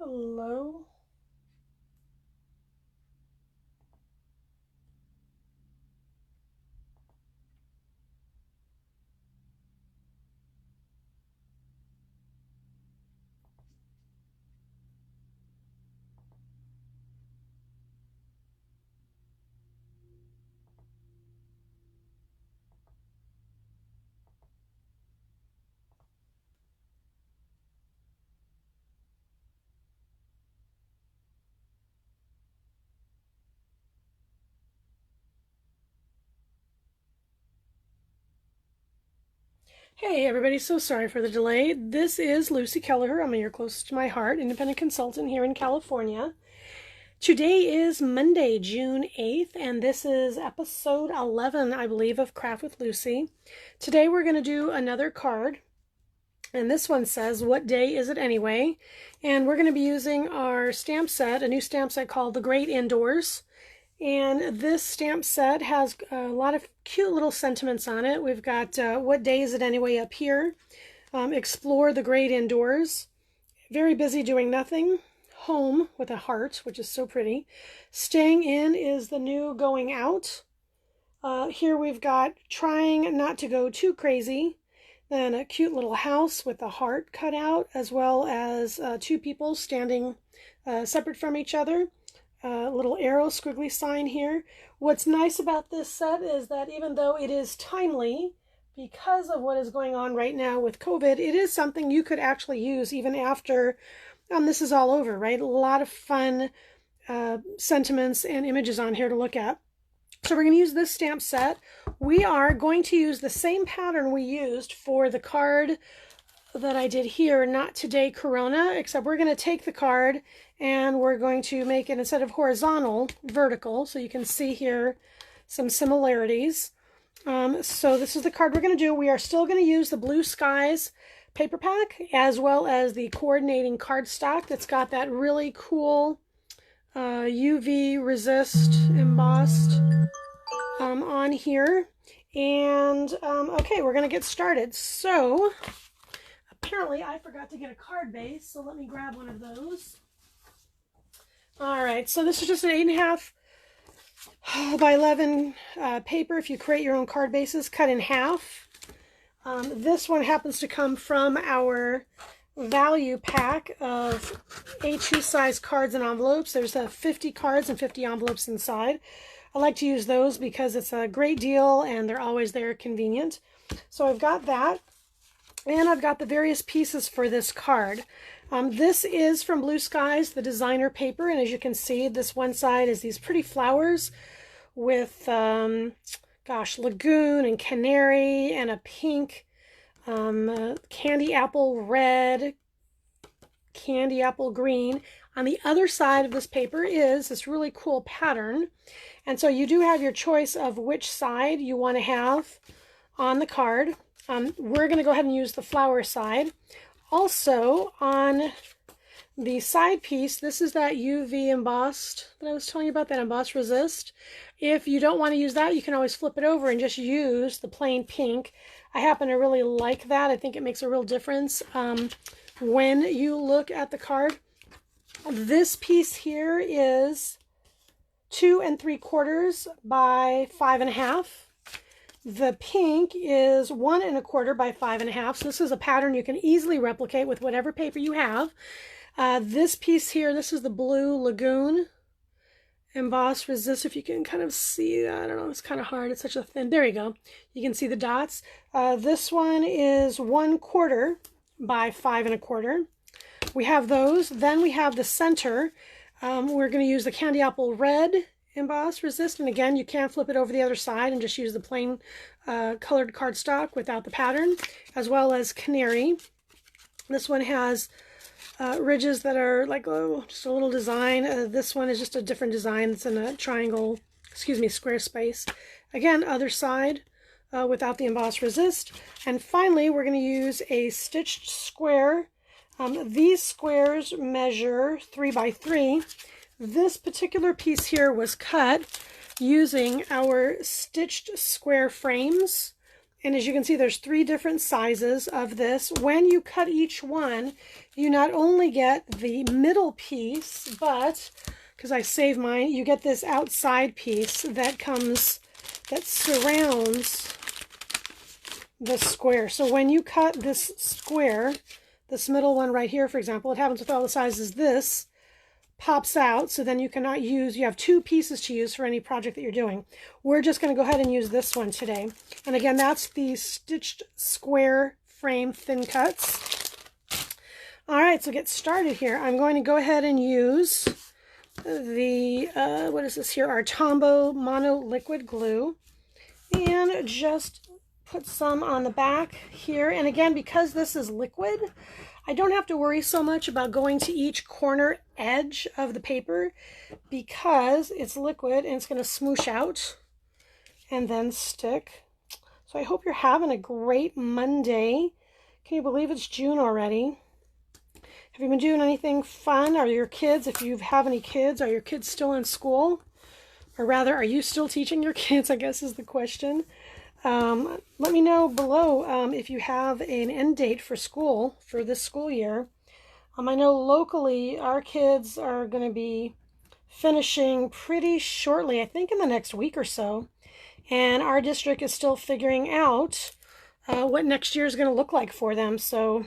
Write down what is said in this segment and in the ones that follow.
Hello. Hey everybody, so sorry for the delay. This is Lucy Kelleher. I'm your closest to my heart, independent consultant here in California. Today is Monday, June 8th, and this is episode 11, I believe, of Craft with Lucy. Today we're going to do another card, and this one says, "What day is it anyway?" And we're going to be using our stamp set, a new stamp set called The Great Indoors. And this stamp set has a lot of cute little sentiments on it. We've got "What day is it anyway?" up here. Explore the great indoors. Very busy doing nothing. Home with a heart, which is so pretty. Staying in is the new going out. Here we've got trying not to go too crazy. Then a cute little house with a heart cut out, as well as two people standing separate from each other. Little arrow squiggly sign here. What's nice about this set is that even though it is timely, because of what is going on right now with COVID, it is something you could actually use even after this is all over, right? A lot of fun sentiments and images on here to look at. So we're going to use this stamp set. We are going to use the same pattern we used for the card that I did here, Not Today Corona, except we're going to take the card and we're going to make it, instead of horizontal, vertical, so you can see here some similarities. So this is the card we're going to do. We are still going to use the Blue Skies paper pack, as well as the coordinating cardstock that's got that really cool UV resist embossed on here. And okay, we're going to get started. So apparently I forgot to get a card base, so let me grab one of those. All right, so this is just an 8.5 by 11 paper. If you create your own card bases, cut in half. This one happens to come from our value pack of A2 size cards and envelopes. There's 50 cards and 50 envelopes inside. I like to use those because it's a great deal and they're always there, convenient. So I've got that. And I've got the various pieces for this card. This is from Blue Skies, the designer paper, and as you can see, this one side is these pretty flowers with, lagoon and canary and a pink, candy apple red, candy apple green. On the other side of this paper is this really cool pattern, and so you do have your choice of which side you want to have on the card. We're going to go ahead and use the flower side. Also, on the side piece, this is that UV embossed that I was telling you about, that embossed resist. If you don't want to use that, you can always flip it over and just use the plain pink. I happen to really like that. I think it makes a real difference when you look at the card. This piece here is 2 3/4 by 5.5. The pink is 1 1/4 by 5.5. So this is a pattern you can easily replicate with whatever paper you have. This piece here, this is the blue lagoon embossed resist. If you can kind of see that, I don't know, it's kind of hard. It's such a thin, there you go. You can see the dots. This one is 1/4 by 5 1/4. We have those. Then we have the center. We're going to use the candy apple red embossed resist, and again, you can flip it over the other side and just use the plain colored cardstock without the pattern, as well as canary. This one has ridges that are like just a little design. This one is just a different design. It's in a triangle, square space. Again, other side without the embossed resist. And finally, we're going to use a stitched square. These squares measure 3 by 3. This particular piece here was cut using our stitched square frames, And as you can see, there's 3 different sizes of this. When you cut each one, you not only get the middle piece, but, because I saved mine, you get this outside piece that comes, that surrounds the square. So when you cut this square, this middle one right here, for example, it happens with all the sizes, this pops out, so then you cannot use, you have 2 pieces to use for any project that you're doing. We're just going to go ahead and use this one today. And again, that's the stitched square frame thin cuts. All right, so get started here. I'm going to go ahead and use the, what is this here, our Tombow Mono Liquid Glue. And just put some on the back here. And again, because this is liquid, I don't have to worry so much about going to each corner edge of the paper because it's liquid and it's going to smoosh out and then stick. So I hope you're having a great Monday. Can you believe it's June already? Have you been doing anything fun? Are your kids, if you have any kids, are your kids still in school? Or rather, are you still teaching your kids, I guess is the question. Let me know below if you have an end date for school for this school year. I know locally our kids are going to be finishing pretty shortly, I think in the next week or so. And our district is still figuring out what next year is going to look like for them. So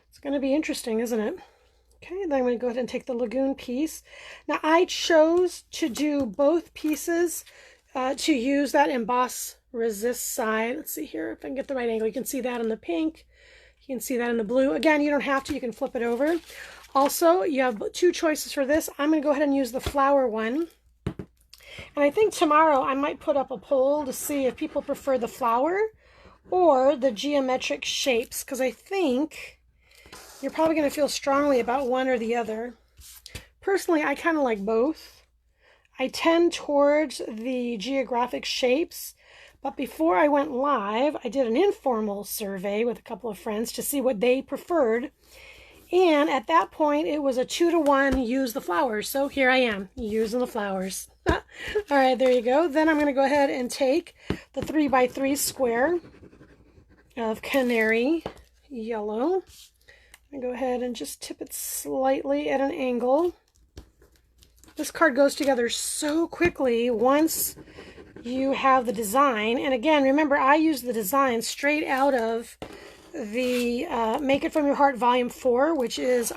it's going to be interesting, isn't it? Okay, then I'm going to go ahead and take the Lagoon piece. Now I chose to do both pieces to use that emboss resist side. Let's see here if I can get the right angle. You can see that in the pink. You can see that in the blue. Again, you don't have to. You can flip it over. Also, you have 2 choices for this. I'm going to go ahead and use the flower one. And I think tomorrow I might put up a poll to see if people prefer the flower or the geometric shapes, because I think you're probably going to feel strongly about one or the other. Personally, I kind of like both. I tend towards the geographic shapes. But before I went live, I did an informal survey with a couple of friends to see what they preferred. And at that point, it was a 2-to-1 use the flowers. So here I am, using the flowers. All right, there you go. Then I'm going to go ahead and take the 3x3 square of canary yellow. I'm going to go ahead and just tip it slightly at an angle. This card goes together so quickly once you have the design. And again, remember, I use the design straight out of the Make It From Your Heart Volume 4, which is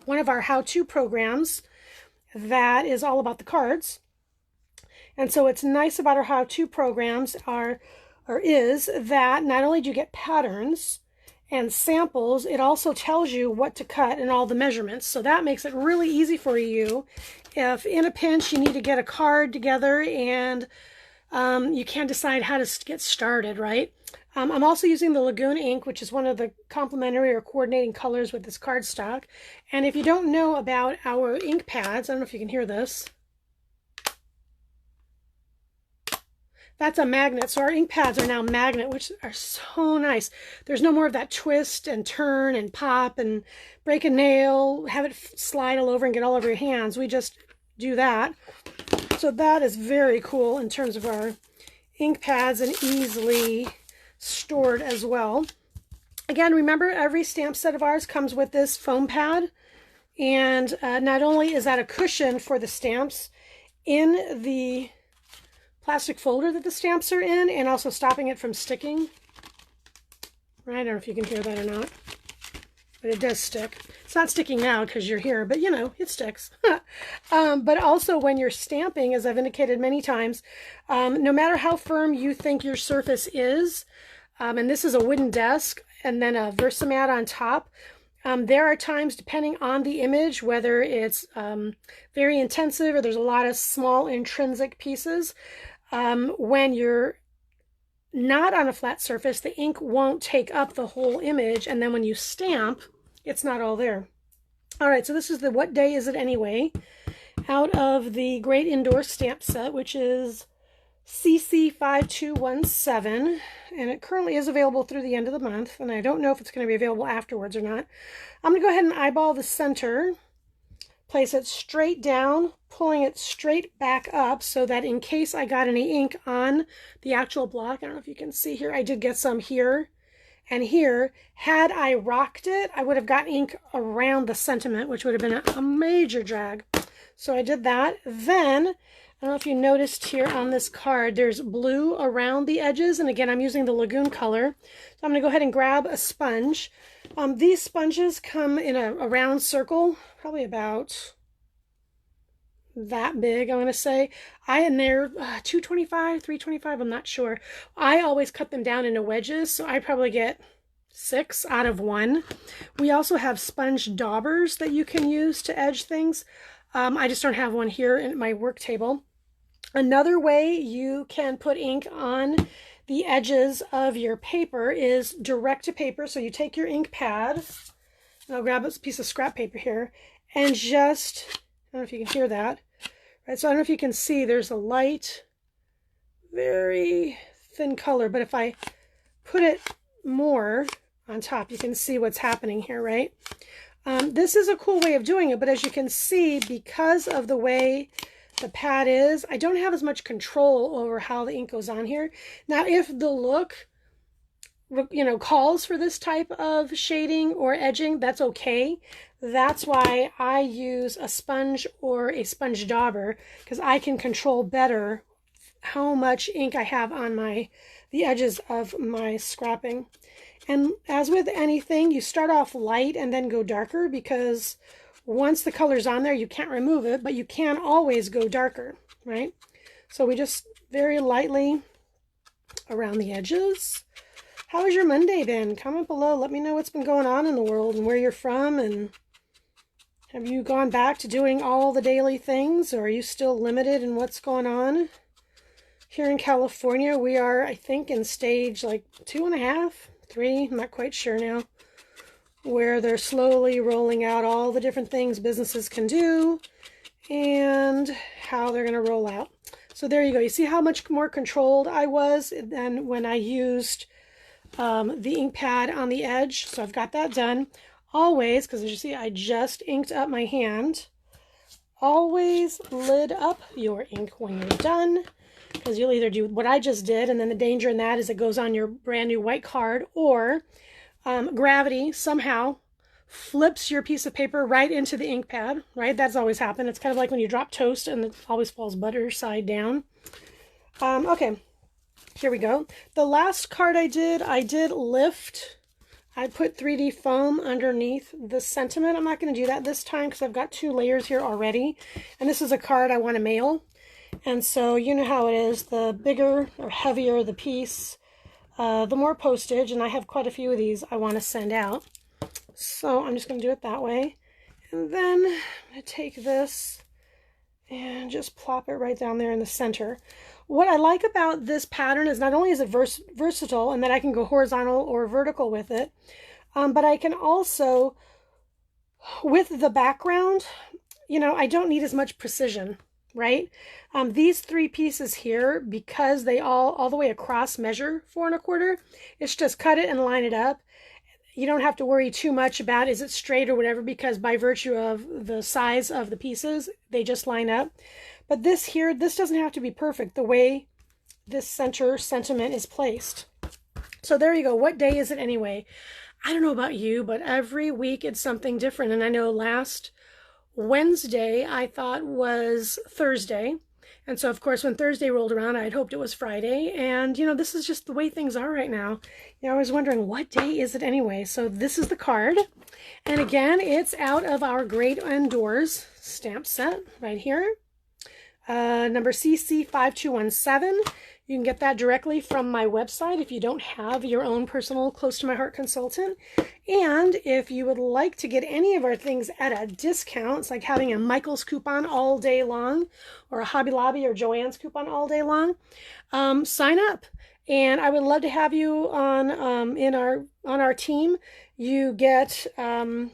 one of our how-to programs that is all about the cards. And so what's nice about our how-to programs is that not only do you get patterns and samples, it also tells you what to cut and all the measurements. So that makes it really easy for you if in a pinch you need to get a card together and you can't decide how to get started, right? I'm also using the Lagoon ink, which is one of the complementary or coordinating colors with this cardstock. And if you don't know about our ink pads, I don't know if you can hear this. That's a magnet. So our ink pads are now magnet, which are so nice. There's no more of that twist and turn and pop and break a nail, have it slide all over and get all over your hands. We just do that. So that is very cool in terms of our ink pads and easily stored as well. Again, remember, every stamp set of ours comes with this foam pad. And not only is that a cushion for the stamps in the plastic folder that the stamps are in, and also stopping it from sticking. I don't know if you can hear that or not, but it does stick. It's not sticking now because you're here, but you know, it sticks. But also when you're stamping, as I've indicated many times, no matter how firm you think your surface is, and this is a wooden desk and then a Versamat on top, there are times, depending on the image, whether it's very intensive or there's a lot of small intrinsic pieces, when you're not on a flat surface, the ink won't take up the whole image, and then when you stamp, it's not all there. All right, so this is the What Day Is It Anyway? Out of the Great Indoor Stamp Set, which is CC5217, and it currently is available through the end of the month, and I don't know if it's going to be available afterwards or not. I'm going to go ahead and eyeball the center place it straight down, pulling it straight back up so that in case I got any ink on the actual block, I don't know if you can see here, I did get some here and here. Had I rocked it, I would have got ink around the sentiment, which would have been a major drag. So I did that. Then, I don't know if you noticed here on this card, there's blue around the edges. And again, I'm using the Lagoon color. So I'm going to go ahead and grab a sponge. These sponges come in a round circle, probably about that big, I'm going to say. And they're 225, 325, I'm not sure. I always cut them down into wedges, so I probably get 6 out of 1. We also have sponge daubers that you can use to edge things. I just don't have one here in my work table. Another way you can put ink on the edges of your paper is direct to paper. So you take your ink pad, and I'll grab a piece of scrap paper here, and just, I don't know if you can hear that, right? So I don't know if you can see, there's a light, very thin color, but if I put it more on top, you can see what's happening here, right? This is a cool way of doing it, but as you can see, because of the way the pad is, I don't have as much control over how the ink goes on here. Now, if the look, you know, calls for this type of shading or edging, that's okay. That's why I use a sponge or a sponge dauber, because I can control better how much ink I have on the edges of my scrapping. And as with anything, you start off light and then go darker, because once the color's on there, you can't remove it, but you can always go darker, right? So we just very lightly around the edges. How has your Monday been? Comment below. Let me know what's been going on in the world and where you're from, and have you gone back to doing all the daily things, or are you still limited in what's going on? Here in California, we are, I think, in stage like 2.5, 3, I'm not quite sure now, where they're slowly rolling out all the different things businesses can do and how they're going to roll out. So there you go. You see how much more controlled I was than when I used the ink pad on the edge. So I've got that done. Always, because as you see, I just inked up my hand. Always lid up your ink when you're done, because you'll either do what I just did, and then the danger in that is it goes on your brand new white card, or gravity somehow flips your piece of paper right into the ink pad, right? That's always happened. It's kind of like when you drop toast and it always falls butter side down. Okay, here we go. The last card I did lift. I put 3D foam underneath the sentiment. I'm not going to do that this time because I've got 2 layers here already. And this is a card I want to mail. And so you know how it is. The bigger or heavier the piece, the more postage. And I have quite a few of these I want to send out. So I'm just going to do it that way. And then I'm going to take this and just plop it right down there in the center. What I like about this pattern is not only is it versatile and that I can go horizontal or vertical with it, but I can also, with the background, you know, I don't need as much precision, right? These 3 pieces here, because they all the way across measure 4 1/4, it's just cut it and line it up. You don't have to worry too much about is it straight or whatever, because by virtue of the size of the pieces, they just line up. But this here, this doesn't have to be perfect the way this center sentiment is placed. So there you go. What day is it anyway? I don't know about you, but every week it's something different. And I know last Wednesday I thought was Thursday. And so, of course, when Thursday rolled around, I'd hoped it was Friday. And, you know, this is just the way things are right now. You know, I was wondering, what day is it anyway? So this is the card. And again, it's out of our Great Indoors stamp set right here. Number CC5217. You can get that directly from my website if you don't have your own personal Close to My Heart consultant. And if you would like to get any of our things at a discount, it's like having a Michael's coupon all day long, or a Hobby Lobby or Joann's coupon all day long, sign up. And I would love to have you on our team. You get a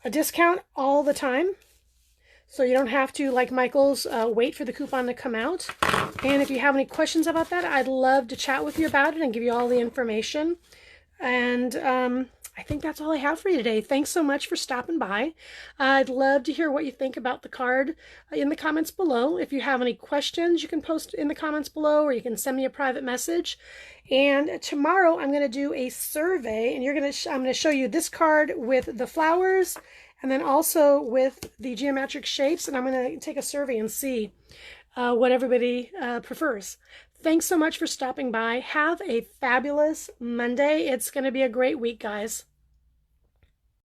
discount all the time. So you don't have to, like Michael's, wait for the coupon to come out. And if you have any questions about that, I'd love to chat with you about it and give you all the information. And I think that's all I have for you today. Thanks so much for stopping by. I'd love to hear what you think about the card in the comments below. If you have any questions, you can post in the comments below, or you can send me a private message. And tomorrow I'm going to do a survey, and I'm going to show you this card with the flowers and then also with the geometric shapes, and I'm going to take a survey and see what everybody prefers. Thanks so much for stopping by. Have a fabulous Monday. It's going to be a great week, guys.